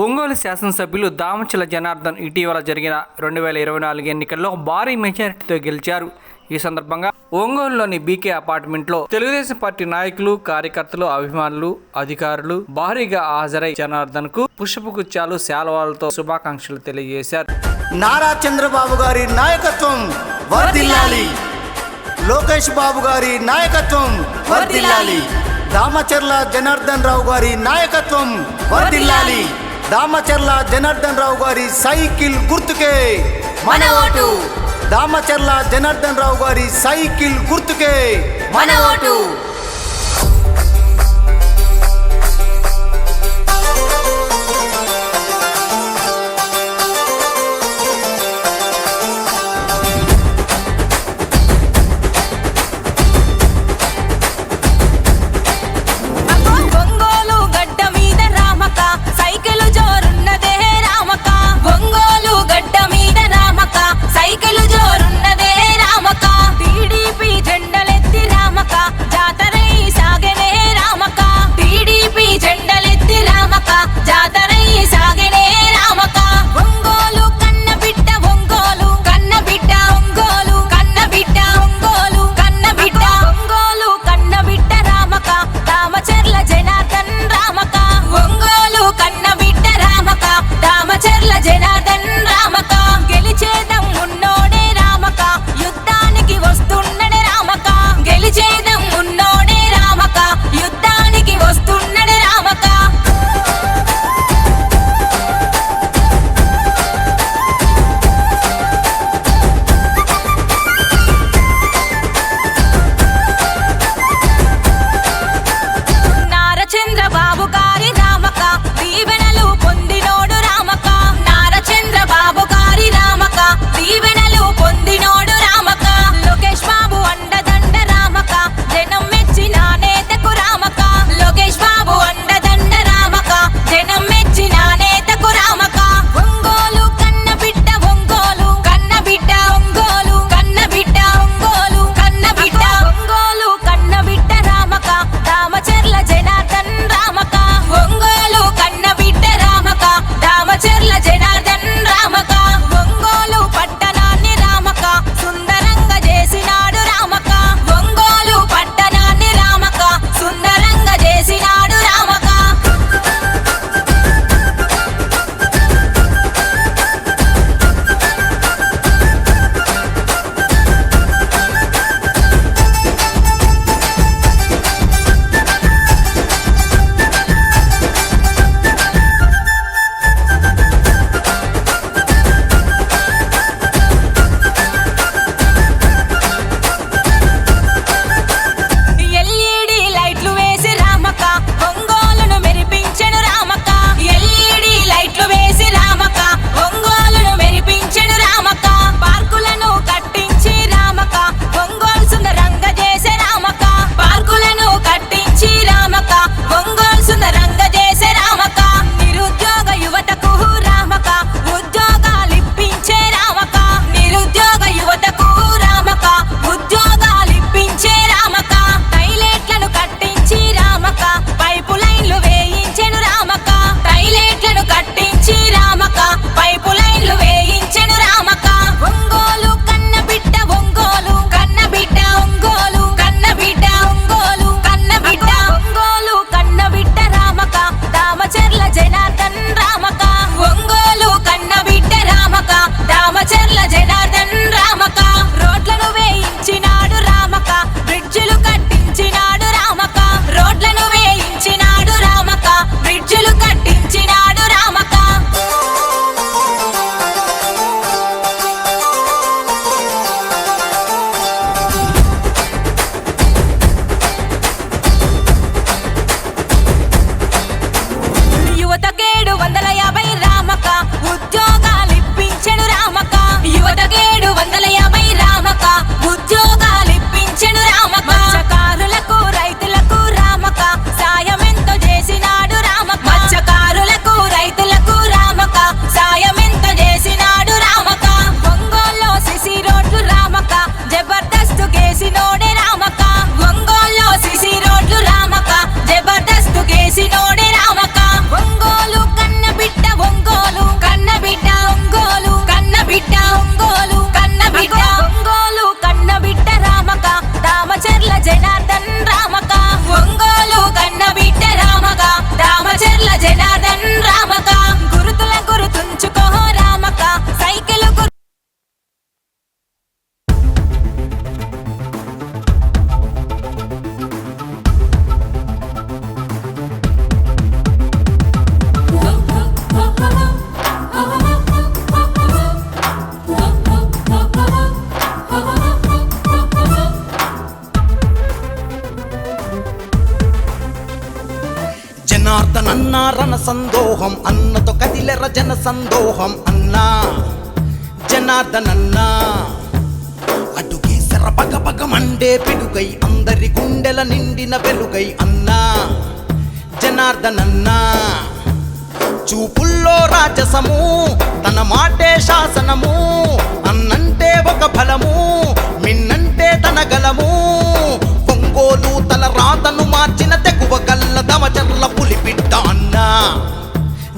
ఒంగోలు శాసనసభ్యులు దామచల జనార్దన్ ఇటీవల జరిగిన 2024 ఎన్నికల్లో భారీ మెజారిటీతో గెలిచారు. ఈ సందర్భంగా ఒంగోలులోని బీకే అపార్ట్మెంట్లో తెలుగుదేశం పార్టీ నాయకులు, కార్యకర్తలు, అభిమానులు, అధికారులు భారీగా హాజరై జనార్దన్ కు పుష్పగుచ్చాలు, శాలువాలతో శుభాకాంక్షలు తెలియజేశారు. నారా చంద్రబాబు గారి నాయకత్వం వర్ధిల్లాలి, లోకేష్ బాబు గారి నాయకత్వం వర్ధిల్లాలి, దామచర్ల జనార్దన్ రావు గారి నాయకత్వం వర్ధిల్లాలి, దామచర్ల జనార్దన్ రావు గారి సైకిల్ గుర్తుకే మన ఓటు, దామచర్ల జనార్దన్ రావు గారి సైకిల్ గుర్తుకే మన ఓటు. సైకిల్ జోరున్నదే రామక, టీడీపీ జెండలెత్తి రామక, జాతర రణ సందోహం అన్నతో కదిలెర జన సందోహం అన్నా జనార్దనన్నా అడుగేసర పగ పగ మండే పిడుగై అందరి గుండెల నిండిన వెలుగై అన్నా జనార్దనన్నా చూపుల్లో రాజసము తన మాటే శాసనము అన్నంటే ఒక ఫలము మిన్నంటే తన గలము ఒంగోలు తల రాతను మార్చిన తెగువ గల్ల దమచర్ల పులిపిట్ట అన్నా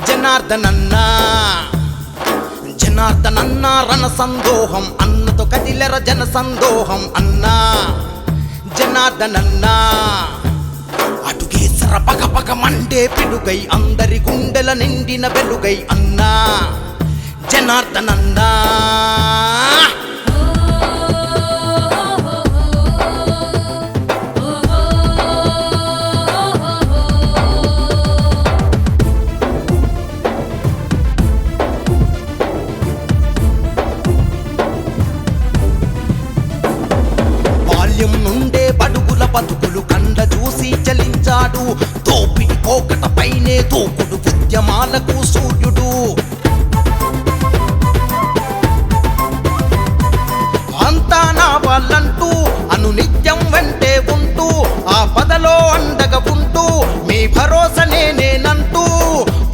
జనార్దనన్నా జనార్దనన్నా రణ సందోహం అన్నతో కదిలెర జన సందోహం అన్నా జనార్దనన్నా అటుగేసర పగ పగ మండే పిడుగై అందరి గుండెల నిండిన వెలుగై అన్నా జనార్దనన్నా బాల్యం నుండే బడుగుల బతుకులు కండ చూసి చలించాడు తోపిడి కోకట పైనే తోకుడు ఉద్యమాలకు సూర్యుడు అంతా నా వాళ్ళంటూ అనునిత్యం వెంటే ఉంటూ ఆ పదలో అండగా ఉంటూ మీ భరోసా నేనంటూ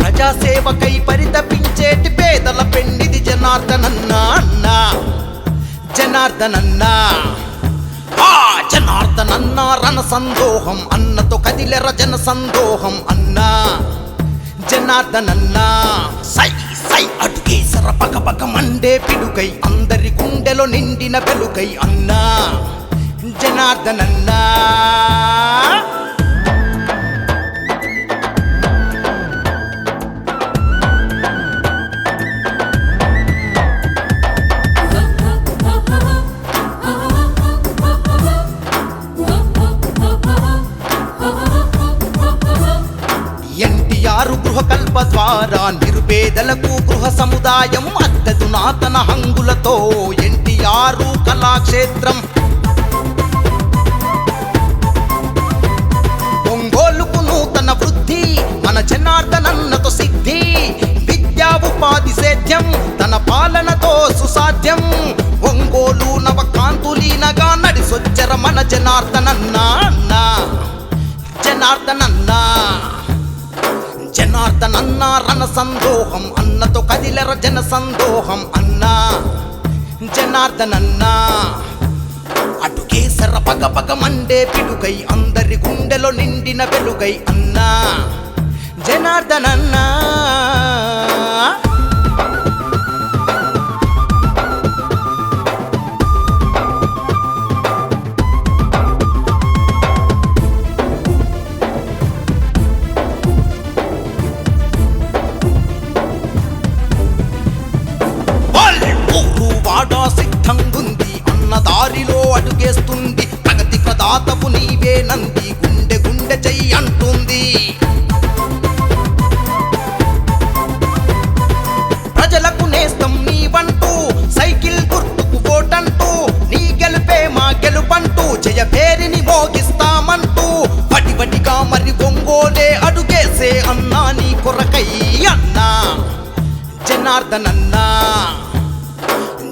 ప్రజాసేవకై పరితపించేటి పేదల పెండిది జనార్దనన్నా అన్నా జనార్దనన్నా జనార్దనన్నా రణ సందోహం అన్నతో కదిలెర జన సందోహం అన్నా జనార్దనన్నా సై సై అటుకేసర పగ పగ మండే పిడుగై అందరి గుండెలో నిండిన వెలుగై అన్నా జనార్దనన్నా గృహకల్ప ద్వారా నిరుపేదలకు గృహ సముదాయం అద్దెదునాతన హంగులతో ఎన్టీఆర్ కళాక్షేత్రం ఒంగోలుకు నూతన వృద్ధి మన జనార్దనన్నతో సిద్ధి విద్యా ఉపాధి సేద్యం తన పాలనతో సుసాధ్యం ఒంగోలు నవకాంతులీనగా నడిసొచ్చర మన జనార్దనన్నా అన్నా జనార్దనన్నా జనార్దనన్నా రణ సందోహం అన్నతో కదిలెర జన సందోహం అన్నా జనార్దనన్నా అటుకేసర పగ పగ మండే పిడుగై అందరి గుండెలో నిండిన వెలుగై అన్నా జనార్దనన్నా సిద్ధంగుంది అన్న దారిలో అడుగేస్తుంది ప్రగతి ప్రదాతపు నీవే నంది గుండె గుండె చెయ్యి అంటుంది ప్రజలకు నేస్తం నీవంటూ సైకిల్ గుర్తుకు ఓటంటూ నీ గెలుపే మా గెలుపంటూ జయ పేరిని మోగిస్తామంటూ వడి వడిగా మరి ఒంగోలే అడుగేసే అన్నా నీ కొరకై అన్నా జనార్దనన్నా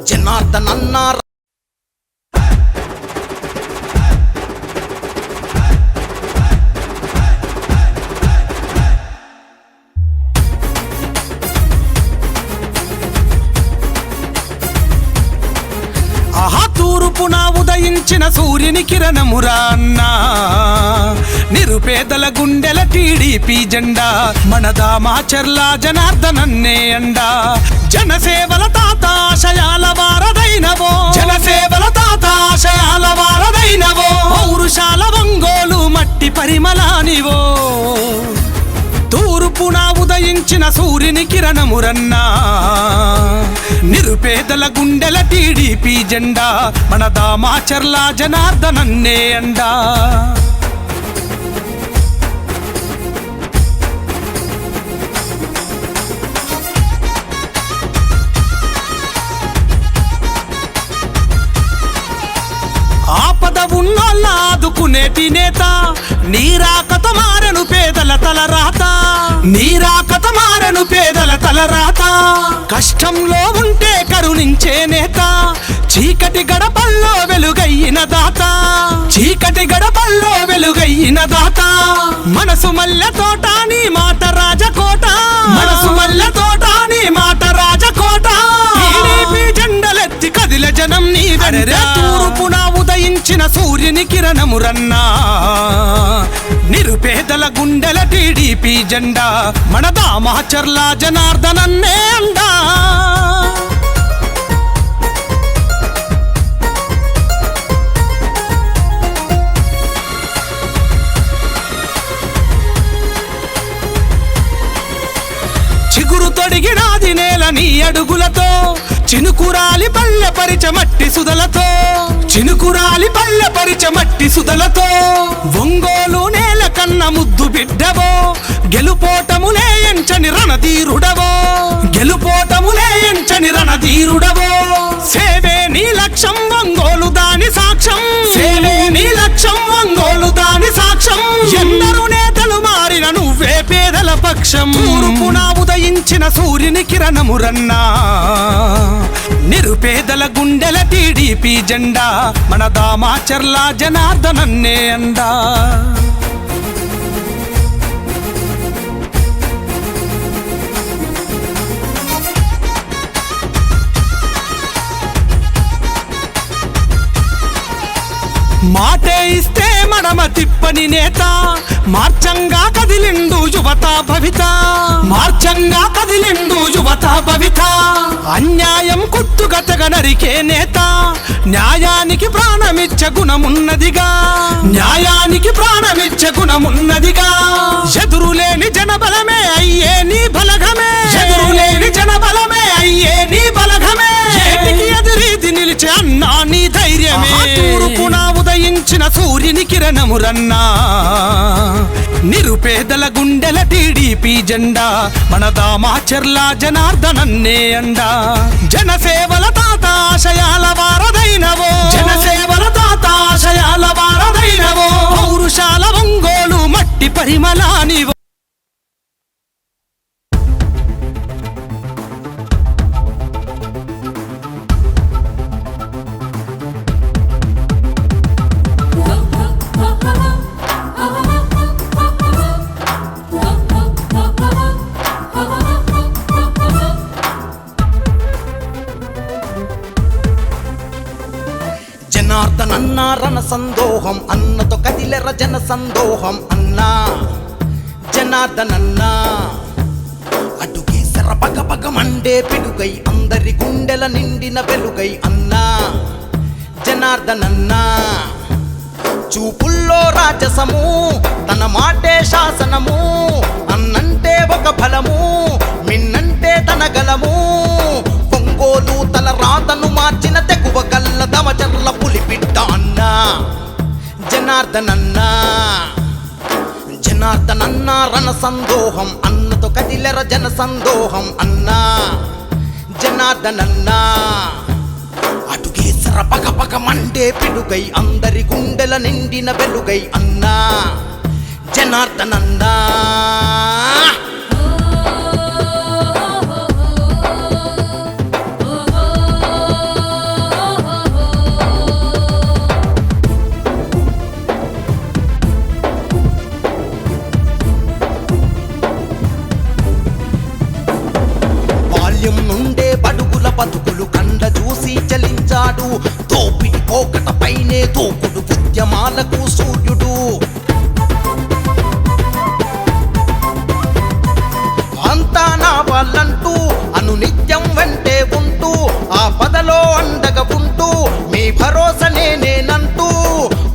జనార్దనన్నా తూర్పున ఉదయించిన సూర్యుని కిరణమురా అన్నా నిరుపేదల గుండెల టీడీపీ జెండా మన దామాచర్ల జనార్దనన్నే అండా జనసేవల తాతాశయాల వారదైనవో జనసేవల తాతాశయాల వారదైనవో పౌరుషాల ఒంగోలు మట్టి పరిమళానివో తూర్పున ఉదయించిన సూర్యుని కిరణమురన్నా నిరుపేదల గుండెల టీడీపీ జెండా మన దామాచర్ల జనార్దనన్నే అండా ఆపద ఉన్నోళ్ళ ఆదుకునేటి నేత నీరాకతో మారెను పేదల తల రాత నీరాకత మారను పేదల తలరాత, కష్టంలో ఉంటే కరుణించే నేత, చీకటి గడపల్లో వెలుగయ్యిన దాత, చీకటి గడపల్లో వెలుగయ్యిన దాత. మనసు మల్లె తోట నీ మాట రాజకోట, మనసు మల్లె తోట నీ మాట రాజకోట. టీడీపీ జెండలెత్తి కదిల జనం నీ వెంట, తూర్పున ఉదయించిన సూర్యుని కిరణమురన్నా, నిరుపేదల గుండెల టీడీపీ జెండా, మన దామచర్ల జనార్దనన్నే అండా. చిగురు తొడిగినాది నేల నీ అడుగులతో, చినుకురాలి పల్లె పరిచ మట్టి సుదలతో, చినుకురాలి పల్లె పరిచ మట్టి సుదలతో. ఒంగోలు నేల కన్న ముద్దు బిడ్డవో, గెలుపోటములే ఎంచని రణధీరుడవో, గెలుపోటములే ఎంచని రణధీరుడవో. సేవే నీ లక్ష్యం ఒంగోలు దాని సాక్ష్యం, సేవే నీ లక్ష్యం ఒంగోలు దాని సాక్ష్యం. ఎందరు నేతలు మారిన నువ్వే పేదల పక్షం, తూర్పున ఉదయించిన సూర్యుని కిరణమురన్నా, నిరుపేదల గుండెల టీడీపీ జెండా, మన దామచర్ల జనార్దనన్నే అండా. మాటే ఇస్తే మడమ తిప్పని నేత, మార్చంగా కదిలిండు యువత భవిత, మార్చంగా కదిలిండు యువత భవిత. అన్యాయం కుట్టుగతగ నరికే నేత, న్యాయానికి ప్రాణమిచ్చ గుణమున్నదిగా, న్యాయానికి ప్రాణమిచ్చ గుణమున్నదిగా. ఎదురులేని జనబలమే అయ్యే నీ బలగమే, ఎదురులేని జనబలమే అయ్యే నీ బలగమే. ఏటికి ఎదురీది నిలిచే అన్నా నీ ధైర్యమే, తూర్పున ఉదయించిన సూర్యుని కిరణమురన్నా, నిరుపేదల గుండెల టీడీపీ జెండా, మన దామచర్ల జనార్దనన్నే అండా. జనసేవల తాత ఆశయాల వారదైనవో, జనసేవల తాత ఆశయాల వారదైనవో. పౌరుషాల ఒంగోలు మట్టి పరిమళానివో. జనార్దనన్నా రణ సందోహం, అన్నతో కదిలెర జన సందోహం అన్నా. జనార్దనన్నా అటుకేసర పగ పగ మండే పిడుగై, అందరి గుండెల నిండిన వెలుగై అన్నా. జనార్దనన్నా చూపుల్లో రాజసము, తన మాటే శాసనము, అన్నంటే ఒక బలము, మిన్నంటే తన గలము. ఒంగోలు తల రాతను మార్చిన తెగువ గల్ల దమచర్ల పులిబిడ్డ అన్నా. జనార్దనన్నా జనార్దనన్నా రణ సందోహం, అన్నతో కదిలెర జన సందోహం అన్నా. జనార్దనన్నా అటుకేసర పగ పగ మండే పిడుగై, అందరి గుండెల నిండిన వెలుగై అన్నా. జనార్దనన్నా బాల్యం నుండే బడుగుల బతుకులు కండ చూసి చలించాడు, తోపిడి కోకట పైనే తోకుడు ఉద్యమాలకు సూర్యుడు. అంతా నా వాళ్ళంటూ అనునిత్యం వెంటే ఉంటూ, ఆ పదలో అండగా ఉంటూ, మీ భరోసా నేనంటూ,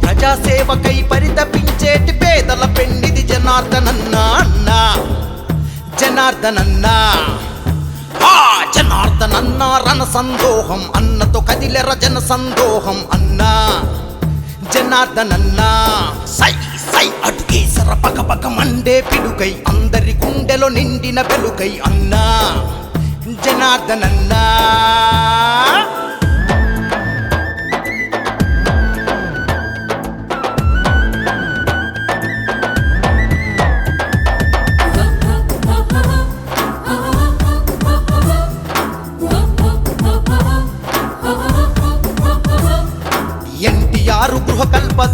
ప్రజాసేవకై పరితపించేటి పేదల పెండిది జనార్దనన్నా అన్నా. జనార్దనన్నా జనార్దనన్నా రణ సందోహం, అన్నతో కదిలెర జన సందోహం అన్నా. జనార్దనన్నా సై సై అటుకేసర పగ పగ మండే పిడుగై, అందరి గుండెలో నిండిన వెలుగై అన్నా. జనార్దనన్నా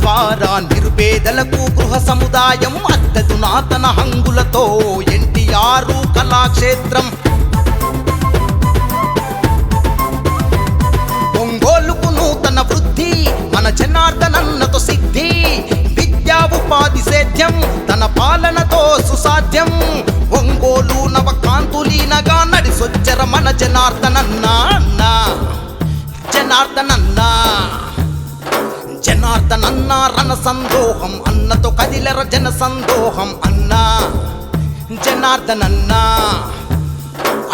ద్వారా నిరుపేదలకు గృహ సముదాయం అద్దెతునాతన హంగులతో ఎన్టీఆర్ కళాక్షేత్రం ఒంగోలుకు నూతన వృద్ధి మన జనార్దనన్నతో సిద్ధి విద్యా ఉపాధి సేద్యం తన పాలనతో సుసాధ్యం ఒంగోలు నవకాంతులీనగా నడిసొచ్చర మన జనార్దనన్న అన్న జనార్దనన్న జనార్దనన్న రణ సందోహం అన్నతో కదిలెర జన సందోహం అన్న జనార్దనన్న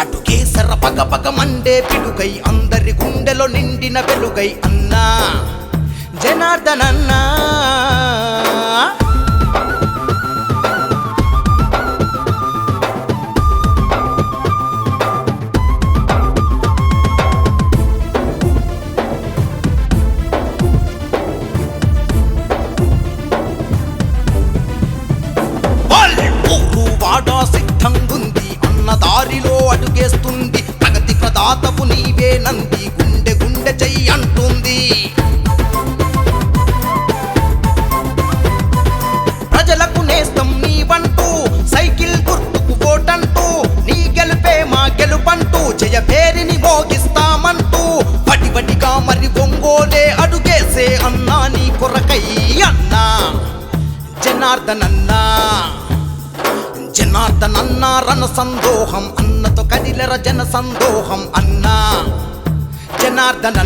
అటుకేసర పగ పగ మండే పిడుగై అందరి గుండెలో నిండిన వెలుగై అన్నా జనార్దనన్న వాడా సిద్ధంగుంది అన్న దారిలో అడుగేస్తుంది ప్రగతి ప్రదాతపు నీవే నంది గుండె గుండె చెయ్యి అంటుంది ప్రజలకు నేస్తం నీవంటూ సైకిల్ గుర్తుకు ఓటంటూ నీ గెలుపే మా గెలుపంటూ జయ పేరిని మోగిస్తామంటూ వడివడిగా మరి ఒంగోలే అడుగేసే అన్నా నీ కొరకై అన్నా జనార్దనన్నా జనార్దనన్న రణ సందోహం అన్నతో కదిలెర జన సందోహం అన్నా జనార్దనన్న